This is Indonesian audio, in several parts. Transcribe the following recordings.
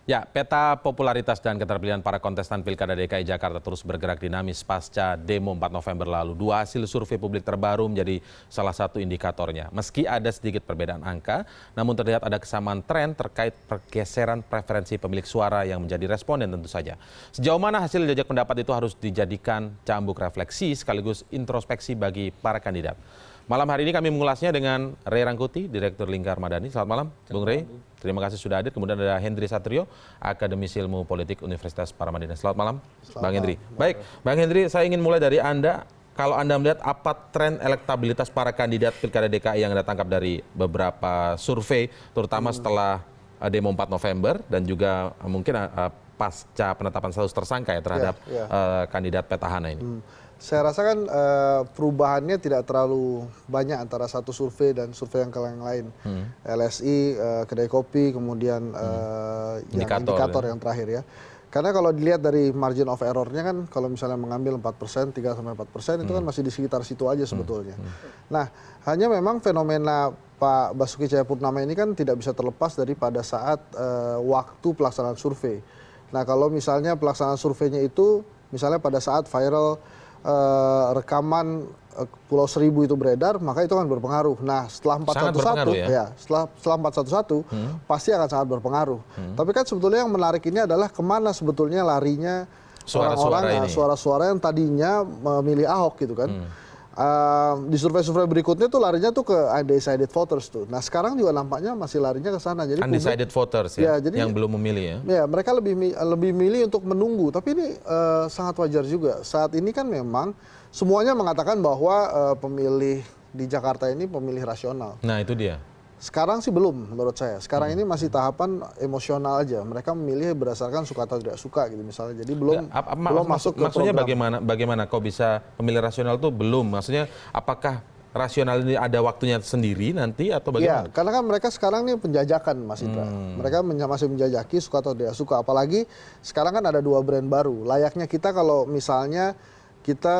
Ya, peta popularitas dan keterpilihan para kontestan Pilkada DKI Jakarta terus bergerak dinamis pasca demo 4 November lalu. Dua hasil survei publik terbaru menjadi salah satu indikatornya. Meski ada sedikit perbedaan angka, namun terlihat ada kesamaan tren terkait pergeseran preferensi pemilik suara yang menjadi responden tentu saja. Sejauh mana hasil jajak pendapat itu harus dijadikan cambuk refleksi sekaligus introspeksi bagi para kandidat. Malam hari ini kami mengulasnya dengan Ray Rangkuti, Direktur Lingkar Madani. Selamat malam, Bung Ray. Terima kasih sudah hadir. Kemudian ada Hendri Satrio, Akademisi Ilmu Politik Universitas Paramadina. Selamat malam, Bang Hendri. Baik, Bang Hendri, saya ingin mulai dari Anda. Kalau Anda melihat apa tren elektabilitas para kandidat Pilkada DKI yang Anda tangkap dari beberapa survei, terutama setelah demo 4 November dan juga mungkin pasca penetapan status tersangka ya terhadap kandidat petahana ini. Saya rasa kan perubahannya tidak terlalu banyak antara satu survei dan survei yang lain. LSI, Kedai Kopi, kemudian indikator yang terakhir ya. Karena kalau dilihat dari margin of error-nya kan kalau misalnya mengambil 4%, 3-4% itu kan masih di sekitar situ aja sebetulnya. Nah, hanya memang fenomena Pak Basuki Cahayapurnama ini kan tidak bisa terlepas dari pada saat waktu pelaksanaan survei. Nah, kalau misalnya pelaksanaan surveinya itu misalnya pada saat viral rekaman Pulau Seribu itu beredar, maka itu akan berpengaruh. Nah, setelah 411 setelah 411 pasti akan sangat berpengaruh. Tapi kan sebetulnya yang menarik ini adalah kemana sebetulnya larinya orang-orang suara-suara yang tadinya memilih Ahok gitu kan. Di survei-survei berikutnya tuh larinya tuh ke undecided voters tuh. Nah, sekarang juga nampaknya masih larinya ke sana. Jadi undecided voters ya, jadi, yang belum memilih ya. Ya, mereka lebih milih untuk menunggu. Tapi ini sangat wajar juga. Saat ini kan memang semuanya mengatakan bahwa pemilih di Jakarta ini pemilih rasional. Nah, itu dia. Sekarang sih belum menurut saya. Sekarang ini masih tahapan emosional aja. Mereka memilih berdasarkan suka atau tidak suka gitu misalnya. Jadi belum masuk ke maksudnya program. bagaimana kok bisa pemilih rasional itu belum? Maksudnya apakah rasional ini ada waktunya sendiri nanti atau bagaimana? Ya, karena kan mereka sekarang ini penjajakan Mas Indra. Mereka masih menjajaki suka atau tidak suka. Apalagi sekarang kan ada dua brand baru. Layaknya kita kalau misalnya kita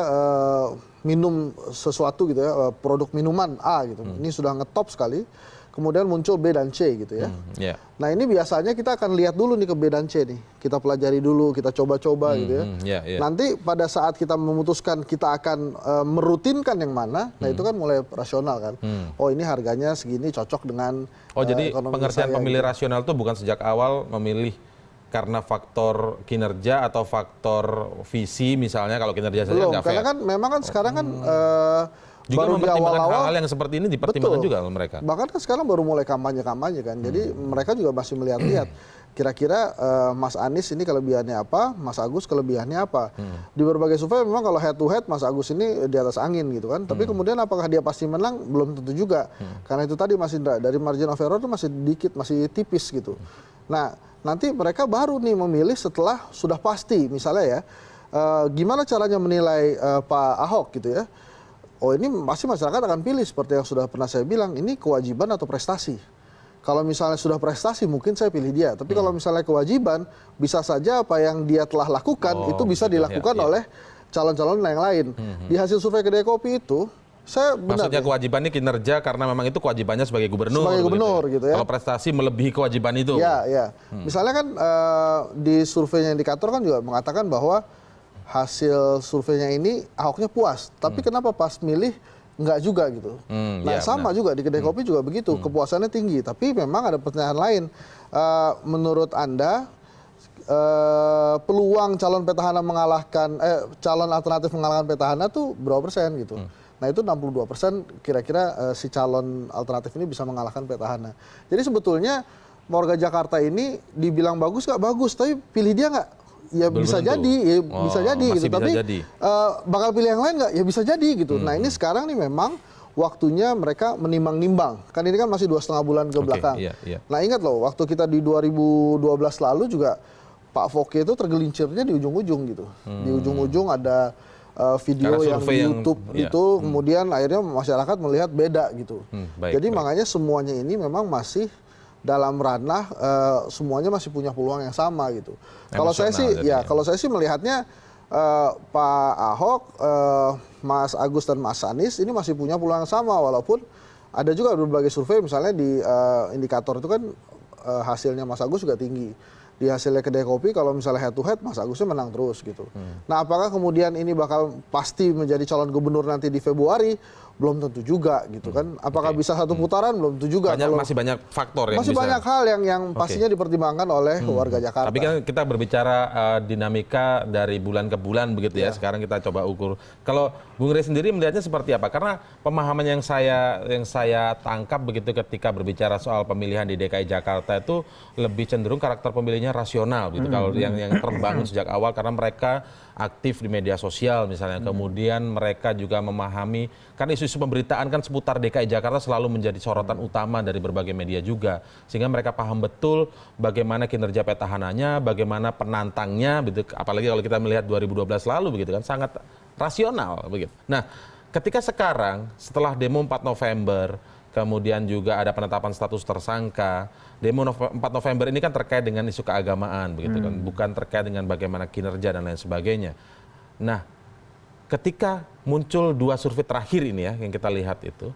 minum sesuatu gitu ya, produk minuman A gitu. Ini sudah ngetop sekali. Kemudian muncul B dan C gitu ya. Nah, ini biasanya kita akan lihat dulu nih ke B dan C nih. Kita pelajari dulu, kita coba-coba gitu ya. Nanti pada saat kita memutuskan kita akan merutinkan yang mana, nah itu kan mulai rasional kan. Oh, ini harganya segini cocok dengan jadi pengertian pemilih rasional itu bukan sejak awal memilih karena faktor kinerja atau faktor visi misalnya, kalau kinerja saja nggak fair. Karena kan memang kan sekarang kan juga baru mempertimbangkan hal-hal yang seperti ini dipertimbangkan juga oleh mereka. Bahkan kan sekarang baru mulai kampanye-kampanye kan. Jadi mereka juga masih melihat-lihat kira-kira Mas Anies ini kelebihannya apa, Mas Agus kelebihannya apa. Di berbagai survei memang kalau head to head Mas Agus ini di atas angin gitu kan. Tapi kemudian apakah dia pasti menang belum tentu juga. Karena itu tadi Mas Indra, dari margin of error itu masih dikit, masih tipis gitu. Nah, nanti mereka baru nih memilih setelah sudah pasti misalnya ya. Gimana caranya menilai Pak Ahok gitu ya. Oh, ini pasti masyarakat akan pilih seperti yang sudah pernah saya bilang, ini kewajiban atau prestasi. Kalau misalnya sudah prestasi mungkin saya pilih dia, tapi kalau misalnya kewajiban bisa saja apa yang dia telah lakukan itu bisa dilakukan oleh calon-calon yang lain. Di hasil survei Kedai Kopi itu saya maksudnya kewajibannya kinerja karena memang itu kewajibannya sebagai gubernur. Sebagai gubernur gitu ya. Kalau prestasi melebihi kewajiban itu. Ya. Misalnya kan di surveinya indikator kan juga mengatakan bahwa hasil surveinya ini Ahoknya puas, tapi kenapa pas milih enggak juga gitu. Sama juga di Kedai Kopi juga begitu, kepuasannya tinggi, tapi memang ada pertanyaan lain. Menurut Anda peluang calon petahana mengalahkan calon alternatif mengalahkan petahana tuh berapa persen gitu? Nah, itu 62% kira-kira si calon alternatif ini bisa mengalahkan petahana. Jadi sebetulnya warga Jakarta ini dibilang bagus nggak bagus, tapi pilih dia nggak? Ya belum bisa tentu. Jadi, ya bisa jadi gitu. Tapi bakal pilih yang lain nggak? Ya bisa jadi gitu. Nah, ini sekarang nih memang waktunya mereka menimbang-nimbang. Kan ini kan masih 2,5 bulan ke belakang. Nah, ingat loh, waktu kita di 2012 lalu juga Pak Foke itu tergelincirnya di ujung-ujung gitu. Di ujung-ujung ada video yang di YouTube itu, kemudian akhirnya masyarakat melihat beda gitu. Jadi makanya semuanya ini memang masih dalam ranah semuanya masih punya peluang yang sama gitu. Kalau saya sih melihatnya Pak Ahok, Mas Agus dan Mas Anies ini masih punya peluang yang sama, walaupun ada juga berbagai survei misalnya di indikator itu kan hasilnya Mas Agus juga tinggi. di hasilnya kedai kopi kalau misalnya head to head Mas Agusnya menang terus gitu. Nah, apakah kemudian ini bakal pasti menjadi calon gubernur nanti di Februari? Belum tentu juga gitu kan. Apakah bisa satu putaran? Belum tentu juga. Masih banyak faktor yang masih bisa. banyak hal yang pastinya dipertimbangkan oleh warga Jakarta. Tapi kan kita berbicara dinamika dari bulan ke bulan begitu ya. Sekarang kita coba ukur. Kalau Bung Rey sendiri melihatnya seperti apa? Karena pemahaman yang saya tangkap begitu ketika berbicara soal pemilihan di DKI Jakarta itu lebih cenderung karakter pemilihnya rasional gitu. Kalau yang terbangun sejak awal karena mereka aktif di media sosial misalnya. Kemudian mereka juga memahami karena isu-isu pemberitaan kan seputar DKI Jakarta selalu menjadi sorotan utama dari berbagai media juga. Sehingga mereka paham betul bagaimana kinerja petahananya, bagaimana penantangnya begitu. Apalagi kalau kita melihat 2012 lalu begitu kan sangat rasional begitu. Nah, ketika sekarang setelah demo 4 November kemudian juga ada penetapan status tersangka. Demo 4 November ini kan terkait dengan isu keagamaan begitu kan, bukan terkait dengan bagaimana kinerja dan lain sebagainya. Nah, ketika muncul 2 survei terakhir ini ya yang kita lihat itu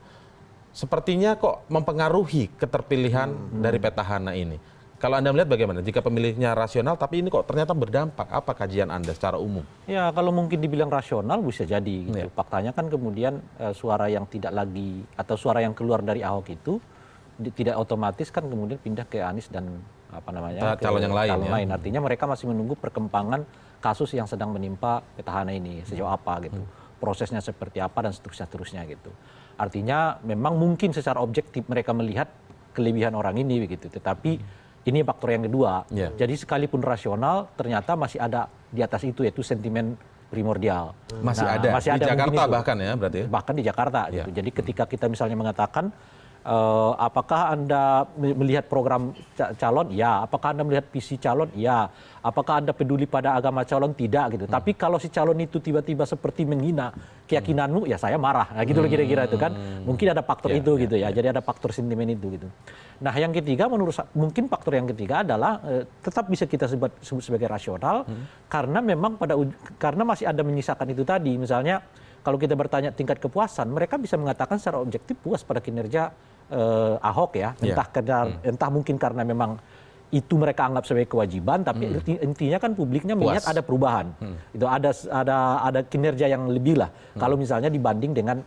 sepertinya kok mempengaruhi keterpilihan dari petahana ini. Kalau Anda melihat bagaimana? Jika pemilihnya rasional tapi ini kok ternyata berdampak. Apa kajian Anda secara umum? Ya, kalau mungkin dibilang rasional bisa jadi gitu. Faktanya kan kemudian suara yang tidak lagi atau suara yang keluar dari Ahok itu tidak otomatis kan kemudian pindah ke Anies dan calon yang lain. Artinya mereka masih menunggu perkembangan kasus yang sedang menimpa petahana ini sejauh apa gitu. Prosesnya seperti apa dan seterusnya gitu. Artinya memang mungkin secara objektif mereka melihat kelebihan orang ini begitu. Tetapi ini faktor yang kedua. Jadi sekalipun rasional ternyata masih ada di atas itu yaitu sentimen primordial. Masih ada di Jakarta bahkan ya berarti. Bahkan di Jakarta gitu. Jadi ketika kita misalnya mengatakan apakah Anda melihat program calon? Ya. Apakah Anda melihat visi calon? Ya. Apakah Anda peduli pada agama calon? Tidak gitu. Tapi kalau si calon itu tiba-tiba seperti menghina keyakinanmu, ya saya marah. Nah gitu loh kira-kira itu kan. Mungkin ada faktor itu gitu ya. Jadi ada faktor sentimen itu gitu. Nah yang ketiga mungkin faktor yang ketiga adalah tetap bisa kita sebut sebagai rasional karena memang karena masih ada menyisakan itu tadi. Misalnya kalau kita bertanya tingkat kepuasan, mereka bisa mengatakan secara objektif puas pada kinerja Ahok ya, entah mungkin karena memang itu mereka anggap sebagai kewajiban, tapi intinya kan publiknya melihat ada perubahan, itu ada kinerja yang lebih lah. Kalau misalnya dibanding dengan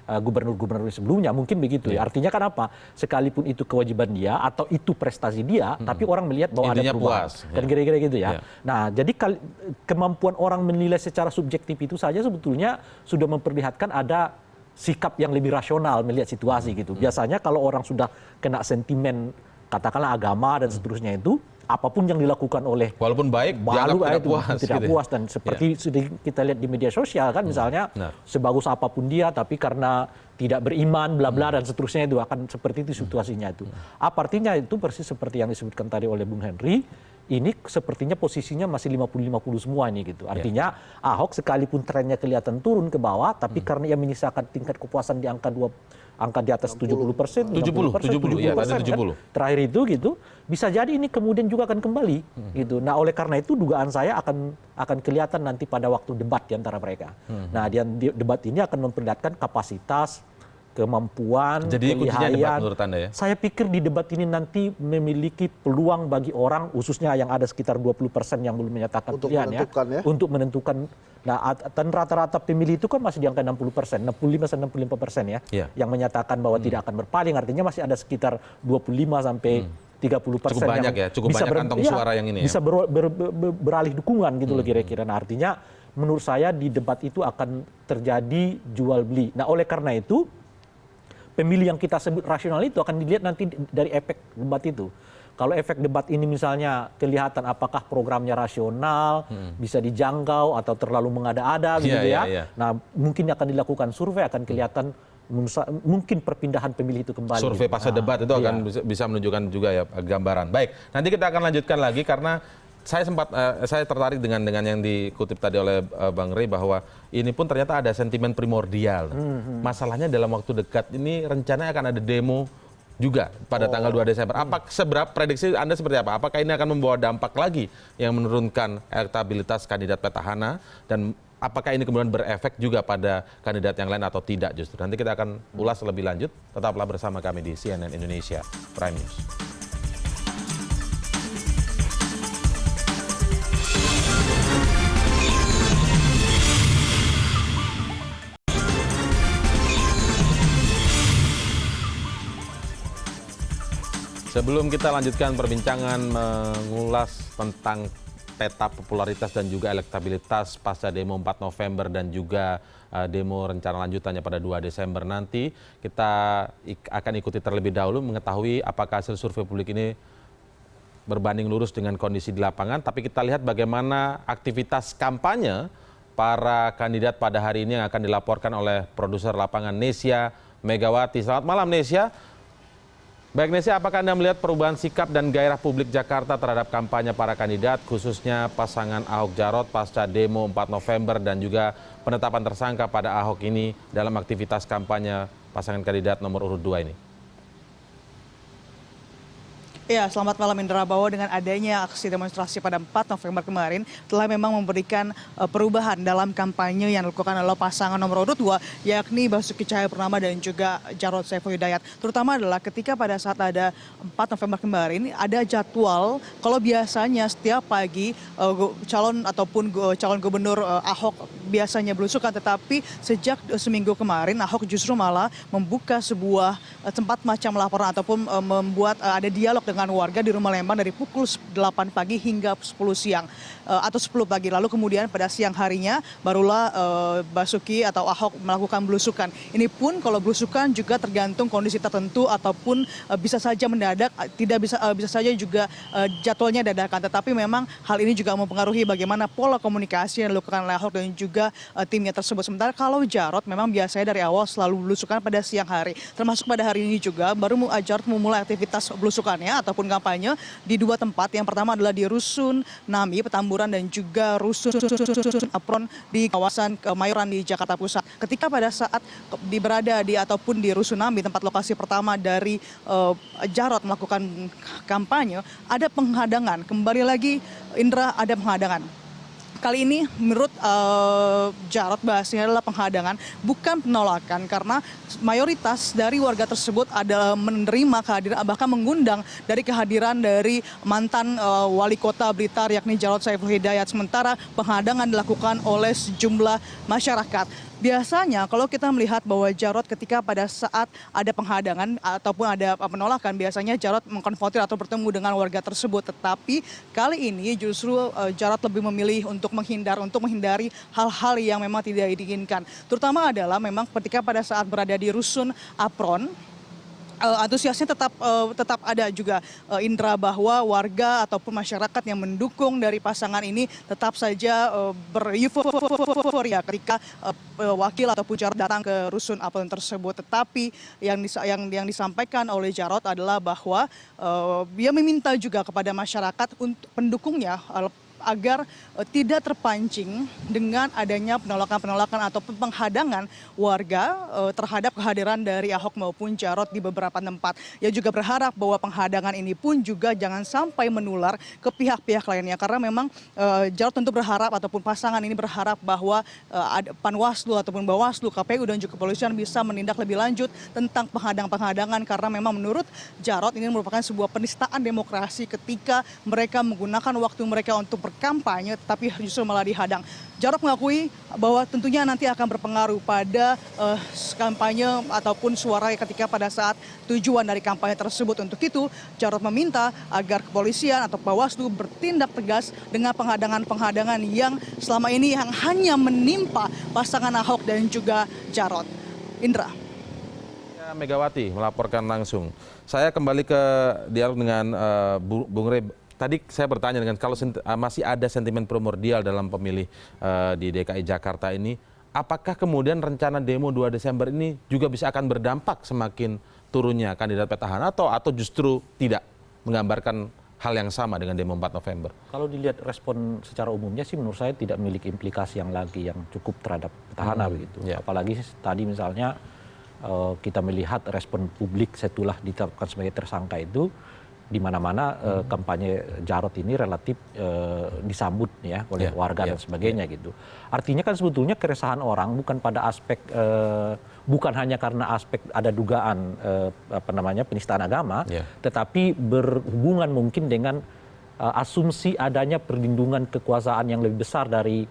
gubernur-gubernur sebelumnya, mungkin begitu ya. Artinya kan apa? Sekalipun itu kewajiban dia atau itu prestasi dia, tapi orang melihat bahwa intinya ada perubahan. Kan kira-kira gitu ya. Nah, jadi kemampuan orang menilai secara subjektif itu saja sebetulnya sudah memperlihatkan ada sikap yang lebih rasional melihat situasi gitu. Biasanya kalau orang sudah kena sentimen katakanlah agama dan seterusnya itu apapun yang dilakukan oleh walaupun baik dianggap tidak puas dan seperti sudah kita lihat di media sosial kan misalnya sebagus apapun dia tapi karena tidak beriman bla bla dan seterusnya itu akan seperti itu situasinya itu. Apa artinya itu persis seperti yang disebutkan tadi oleh Bung Henry. Ini sepertinya posisinya masih 50-50 semua ini gitu. Artinya Ahok sekalipun trennya kelihatan turun ke bawah, tapi karena ia menyisakan tingkat kepuasan di angka di atas 70%, 70%, ya, tadi 70. Kan, terakhir itu gitu, bisa jadi ini kemudian juga akan kembali gitu. Nah, oleh karena itu dugaan saya akan kelihatan nanti pada waktu debat di antara mereka. Nah, debat ini akan memperlihatkan kapasitas, kemampuan, kelihayan. Saya pikir di debat ini nanti memiliki peluang bagi orang, khususnya yang ada sekitar 20% yang belum menyatakan pilihan untuk menentukan. Nah, dan rata-rata pemilih itu kan masih di angka 60%, 65-65% ya, yang menyatakan bahwa tidak akan berpaling. Artinya masih ada sekitar 25 sampai 30% cukup banyak ya, cukup banyak kantong suara yang ini. Bisa beralih dukungan gitu loh kira-kira. Nah, artinya menurut saya di debat itu akan terjadi jual beli. Nah, oleh karena itu pemilih yang kita sebut rasional itu akan dilihat nanti dari efek debat itu. Kalau efek debat ini misalnya kelihatan apakah programnya rasional, bisa dijangkau atau terlalu mengada-ada gitu ya. Nah, mungkin akan dilakukan survei, akan kelihatan mungkin perpindahan pemilih itu kembali. Survei pasca debat itu akan bisa menunjukkan juga ya gambaran. Baik, nanti kita akan lanjutkan lagi karena saya tertarik dengan yang dikutip tadi oleh Bang Rey bahwa ini pun ternyata ada sentimen primordial. Masalahnya dalam waktu dekat ini rencananya akan ada demo juga pada tanggal 2 Desember. Seberapa prediksi Anda seperti apa? Apakah ini akan membawa dampak lagi yang menurunkan elektabilitas kandidat petahana dan apakah ini kemudian berefek juga pada kandidat yang lain atau tidak justru? Nanti kita akan ulas lebih lanjut. Tetaplah bersama kami di CNN Indonesia Prime News. Sebelum kita lanjutkan perbincangan mengulas tentang peta popularitas dan juga elektabilitas pasca demo 4 November dan juga demo rencana lanjutannya pada 2 Desember nanti, kita akan ikuti terlebih dahulu mengetahui apakah hasil survei publik ini berbanding lurus dengan kondisi di lapangan, tapi kita lihat bagaimana aktivitas kampanye para kandidat pada hari ini yang akan dilaporkan oleh produser lapangan Nesya Megawati. Selamat malam Nesya. Baik Nesya, apakah Anda melihat perubahan sikap dan gairah publik Jakarta terhadap kampanye para kandidat, khususnya pasangan Ahok Jarot pasca demo 4 November dan juga penetapan tersangka pada Ahok ini dalam aktivitas kampanye pasangan kandidat nomor urut 2 ini? Ya, selamat malam Indra. Bahwa dengan adanya aksi demonstrasi pada 4 November kemarin telah memang memberikan perubahan dalam kampanye yang dilakukan oleh pasangan nomor urut 2, yakni Basuki Cahayapurnama dan juga Jarod Saiful Hidayat. Terutama adalah ketika pada saat ada 4 November kemarin ada jadwal, kalau biasanya setiap pagi calon ataupun calon gubernur Ahok biasanya belusukan, tetapi sejak seminggu kemarin Ahok justru malah membuka sebuah tempat macam laporan ataupun membuat ada dialog dengan warga di Rumah Lembang dari pukul 8 pagi hingga 10 siang atau 10 pagi. Lalu kemudian pada siang harinya barulah Basuki atau Ahok melakukan belusukan. Ini pun kalau belusukan juga tergantung kondisi tertentu ataupun bisa saja mendadak, tidak bisa saja juga jadwalnya dadakan. Tetapi memang hal ini juga mempengaruhi bagaimana pola komunikasi yang dilakukan oleh Ahok dan juga timnya tersebut. Sementara kalau Jarod memang biasanya dari awal selalu belusukan pada siang hari. Termasuk pada hari ini juga baru Jarod memulai aktivitas belusukannya ataupun kampanye di 2 tempat. Yang pertama adalah di Rusun Nami, Petamburan, dan juga Rusun Apron di kawasan Kemayoran di Jakarta Pusat. Ketika pada saat berada di ataupun di Rusun Nami, tempat lokasi pertama dari Jarod melakukan kampanye, ada penghadangan. Kembali lagi Indra, ada penghadangan. Kali ini menurut Jarod bahasanya adalah penghadangan, bukan penolakan, karena mayoritas dari warga tersebut adalah menerima kehadiran, bahkan mengundang dari kehadiran dari mantan wali kota Blitar yakni Jarod Saiful Hidayat. Sementara penghadangan dilakukan oleh sejumlah masyarakat. Biasanya kalau kita melihat bahwa Jarod ketika pada saat ada penghadangan ataupun ada penolakan, biasanya Jarod mengkonfrontir atau bertemu dengan warga tersebut. Tetapi kali ini justru Jarod lebih memilih untuk menghindari hal-hal yang memang tidak diinginkan. Terutama adalah memang ketika pada saat berada di Rusun Apron, antusiasnya tetap ada juga Indra, bahwa warga ataupun masyarakat yang mendukung dari pasangan ini tetap saja bereuforia ketika wakil ataupun Jarod datang ke Rusun Apron tersebut. Tetapi yang disampaikan oleh Jarod adalah bahwa dia meminta juga kepada masyarakat untuk pendukungnya agar tidak terpancing dengan adanya penolakan ataupun penghadangan warga terhadap kehadiran dari Ahok maupun Jarod di beberapa tempat. Ia juga berharap bahwa penghadangan ini pun juga jangan sampai menular ke pihak-pihak lainnya, karena memang Jarod tentu berharap ataupun pasangan ini berharap bahwa Panwaslu ataupun Bawaslu, KPU dan juga kepolisian bisa menindak lebih lanjut tentang penghadangan, karena memang menurut Jarod ini merupakan sebuah penistaan demokrasi ketika mereka menggunakan waktu mereka untuk berkampanye tapi justru malah dihadang. Jarod mengakui bahwa tentunya nanti akan berpengaruh pada kampanye ataupun suara ketika pada saat tujuan dari kampanye tersebut. Untuk itu Jarod meminta agar kepolisian atau Bawaslu bertindak tegas dengan penghadangan yang selama ini yang hanya menimpa pasangan Ahok dan juga Jarod. Indra. Megawati melaporkan langsung. Saya kembali ke dialog dengan Bung Rey. Tadi saya bertanya dengan kalau masih ada sentimen primordial dalam pemilih di DKI Jakarta ini, apakah kemudian rencana demo 2 Desember ini juga bisa akan berdampak semakin turunnya kandidat petahana atau justru tidak menggambarkan hal yang sama dengan demo 4 November? Kalau dilihat respon secara umumnya sih menurut saya tidak memiliki implikasi yang cukup terhadap petahana begitu. Yeah. Apalagi tadi misalnya kita melihat respon publik setelah ditetapkan sebagai tersangka itu, di mana-mana kampanye Jarod ini relatif disambut ya oleh warga dan sebagainya gitu. Artinya kan sebetulnya keresahan orang bukan pada aspek bukan hanya karena aspek ada dugaan penistaan agama, tetapi berhubungan mungkin dengan asumsi adanya perlindungan kekuasaan yang lebih besar dari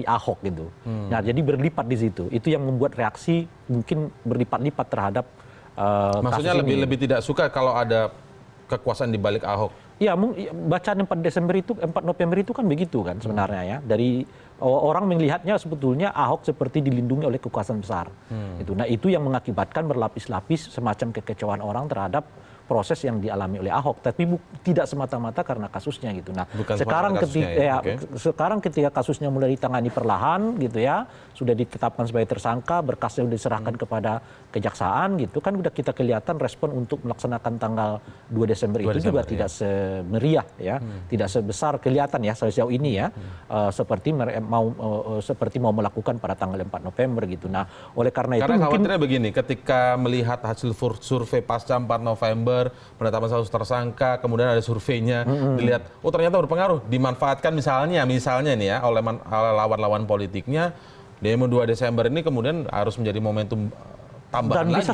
Ahok gitu. Nah, jadi berlipat di situ. Itu yang membuat reaksi mungkin berlipat-lipat terhadap maksudnya lebih tidak suka kalau ada kekuasaan di balik Ahok? Iya, bacaan 4 November itu kan begitu kan sebenarnya ya. Dari orang melihatnya sebetulnya Ahok seperti dilindungi oleh kekuasaan besar. Nah itu yang mengakibatkan berlapis-lapis semacam kekecewaan orang terhadap proses yang dialami oleh Ahok, tapi tidak semata-mata karena kasusnya gitu. Nah, sekarang ketika kasusnya mulai ditangani perlahan gitu ya, sudah ditetapkan sebagai tersangka, berkasnya sudah diserahkan kepada kejaksaan gitu kan, udah kita kelihatan respon untuk melaksanakan tanggal 2 Desember itu juga tidak semeriah ya, tidak sebesar kelihatan ya sejauh ini ya, seperti mau melakukan pada tanggal 4 November gitu. Nah, oleh karena itu khawatirnya begini, ketika melihat hasil survei pasca 4 November penetapan status tersangka, kemudian ada surveinya, dilihat, oh ternyata berpengaruh, dimanfaatkan misalnya nih ya oleh lawan-lawan politiknya, demo 2 Desember ini kemudian harus menjadi momentum tambahan lagi.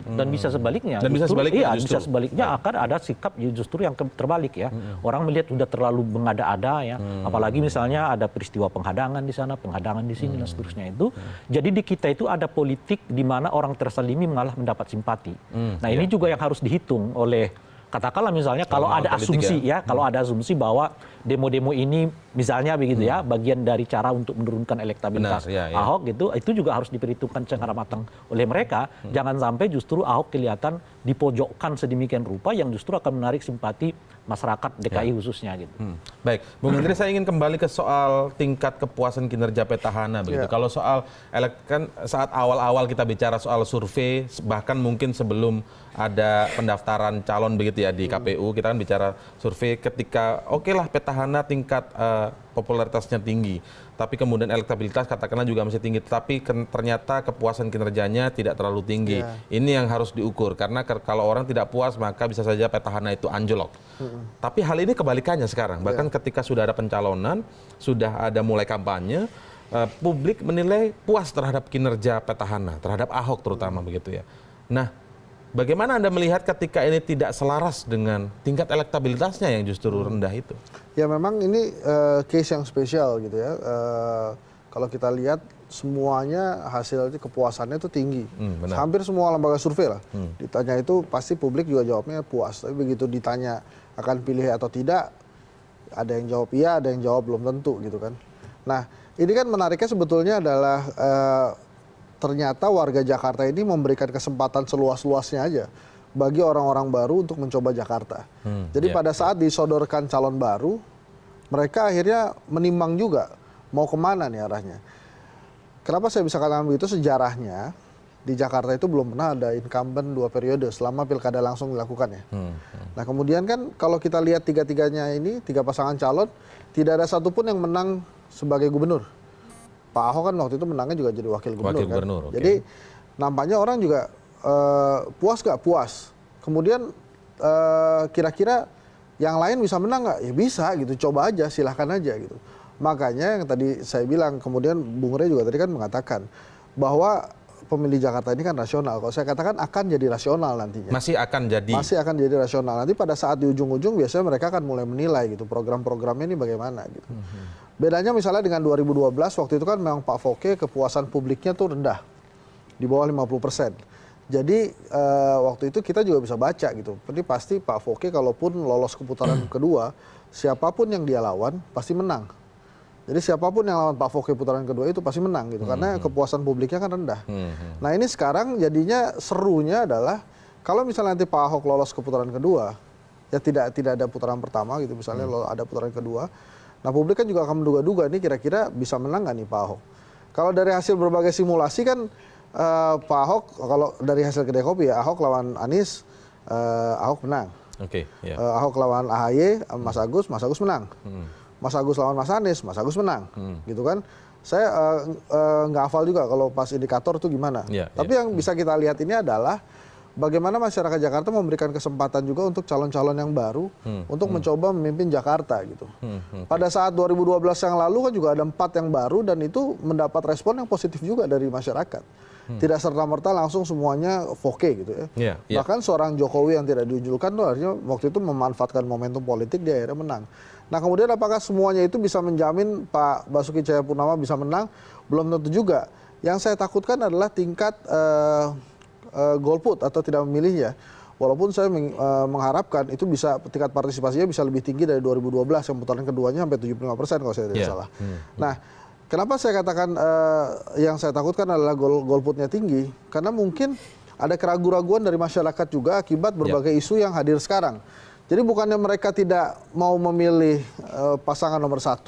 Dan bisa sebaliknya akan ada sikap justru yang terbalik ya. Orang melihat sudah terlalu mengada-ada ya. Apalagi misalnya ada peristiwa penghadangan di sana, penghadangan di sini dan seterusnya itu. Jadi di kita itu ada politik di mana orang tersalimi malah mendapat simpati. Nah, ini juga yang harus dihitung oleh, katakanlah misalnya kalau ada asumsi ya, kalau ada asumsi bahwa demo-demo ini misalnya begitu ya, bagian dari cara untuk menurunkan elektabilitas Ahok gitu, itu juga harus diperhitungkan secara matang oleh mereka. Jangan sampai justru Ahok kelihatan dipojokkan sedemikian rupa yang justru akan menarik simpati masyarakat DKI khususnya gitu. Baik, Bung Hendri, saya ingin kembali ke soal tingkat kepuasan kinerja petahana begitu. Kalau soal kan saat awal-awal kita bicara soal survei, bahkan mungkin sebelum ada pendaftaran calon begitu ya di KPU, kita kan bicara survei ketika oke lah petahana tingkat popularitasnya tinggi, tapi kemudian elektabilitas katakanlah juga masih tinggi, tapi ternyata kepuasan kinerjanya tidak terlalu tinggi. Ini yang harus diukur, karena kalau orang tidak puas maka bisa saja petahana itu anjlok. Tapi hal ini kebalikannya sekarang, bahkan ketika sudah ada pencalonan, sudah ada mulai kampanye, publik menilai puas terhadap kinerja petahana, terhadap Ahok terutama begitu ya. Nah, bagaimana Anda melihat ketika ini tidak selaras dengan tingkat elektabilitasnya yang justru rendah itu? Ya memang ini case yang spesial gitu ya. Kalau kita lihat semuanya hasilnya kepuasannya itu tinggi. Hampir semua lembaga survei lah. Ditanya itu pasti publik juga jawabnya puas. Tapi begitu ditanya akan pilih atau tidak, ada yang jawab iya, ada yang jawab belum tentu gitu kan. Nah, ini kan menariknya sebetulnya adalah ternyata warga Jakarta ini memberikan kesempatan seluas-luasnya aja bagi orang-orang baru untuk mencoba Jakarta. Jadi pada saat disodorkan calon baru, mereka akhirnya menimbang juga mau kemana nih arahnya. Kenapa saya bisa katakan begitu? Sejarahnya di Jakarta itu belum pernah ada incumbent 2 periode selama pilkada langsung dilakukan ya. Nah kemudian kan kalau kita lihat tiga-tiganya ini, 3 pasangan calon, tidak ada satupun yang menang sebagai gubernur. Pak Ahok kan waktu itu menangnya juga jadi wakil gubernur. Jadi nampaknya orang juga puas gak? Puas. Kemudian kira-kira yang lain bisa menang gak? Ya bisa gitu, coba aja, silahkan aja gitu. Makanya yang tadi saya bilang, kemudian Bung Rey juga tadi kan mengatakan bahwa pemilih Jakarta ini kan rasional. Kalau saya katakan akan jadi rasional nantinya. Masih akan jadi rasional. Nanti pada saat di ujung-ujung biasanya mereka akan mulai menilai gitu program-programnya ini bagaimana gitu. Bedanya misalnya dengan 2012 waktu itu kan memang Pak Foke kepuasan publiknya tuh rendah. Di bawah 50%. Jadi waktu itu kita juga bisa baca gitu. Jadi pasti Pak Foke kalaupun lolos ke putaran kedua, siapapun yang dia lawan pasti menang. Jadi siapapun yang lawan Pak Foke putaran kedua itu pasti menang gitu. Karena kepuasan publiknya kan rendah. Nah ini sekarang jadinya serunya adalah kalau misalnya nanti Pak Ahok lolos ke putaran kedua, ya tidak ada putaran pertama gitu misalnya ada putaran kedua. Nah publik kan juga akan menduga-duga ini kira-kira bisa menang nggak nih Pak Ahok. Kalau dari hasil berbagai simulasi kan Pak Ahok, kalau dari hasil kedai kopi ya Ahok lawan Anies, Ahok menang. Ahok lawan AHY, Mas Agus menang. Mas Agus lawan Mas Anies, Mas Agus menang, gitu kan? Saya nggak hafal juga kalau pas indikator itu gimana. Tapi yang bisa kita lihat ini adalah bagaimana masyarakat Jakarta memberikan kesempatan juga untuk calon-calon yang baru untuk mencoba memimpin Jakarta gitu. Pada saat 2012 yang lalu kan juga ada 4 yang baru dan itu mendapat respon yang positif juga dari masyarakat. Tidak serta-merta langsung semuanya Foke gitu ya. Bahkan seorang Jokowi yang tidak diunjulkan tuh artinya waktu itu memanfaatkan momentum politik dia akhirnya menang. Nah kemudian apakah semuanya itu bisa menjamin Pak Basuki Cahayapurnama bisa menang? Belum tentu juga. Yang saya takutkan adalah tingkat golput atau tidak memilihnya. walaupun saya mengharapkan itu bisa tingkat partisipasinya bisa lebih tinggi dari 2012 yang putaran keduanya sampai 75% kalau saya tidak salah. Nah, kenapa saya katakan yang saya takutkan adalah golputnya tinggi? Karena mungkin ada keraguan-raguan dari masyarakat juga akibat berbagai isu yang hadir sekarang. Jadi bukannya mereka tidak mau memilih pasangan nomor 1,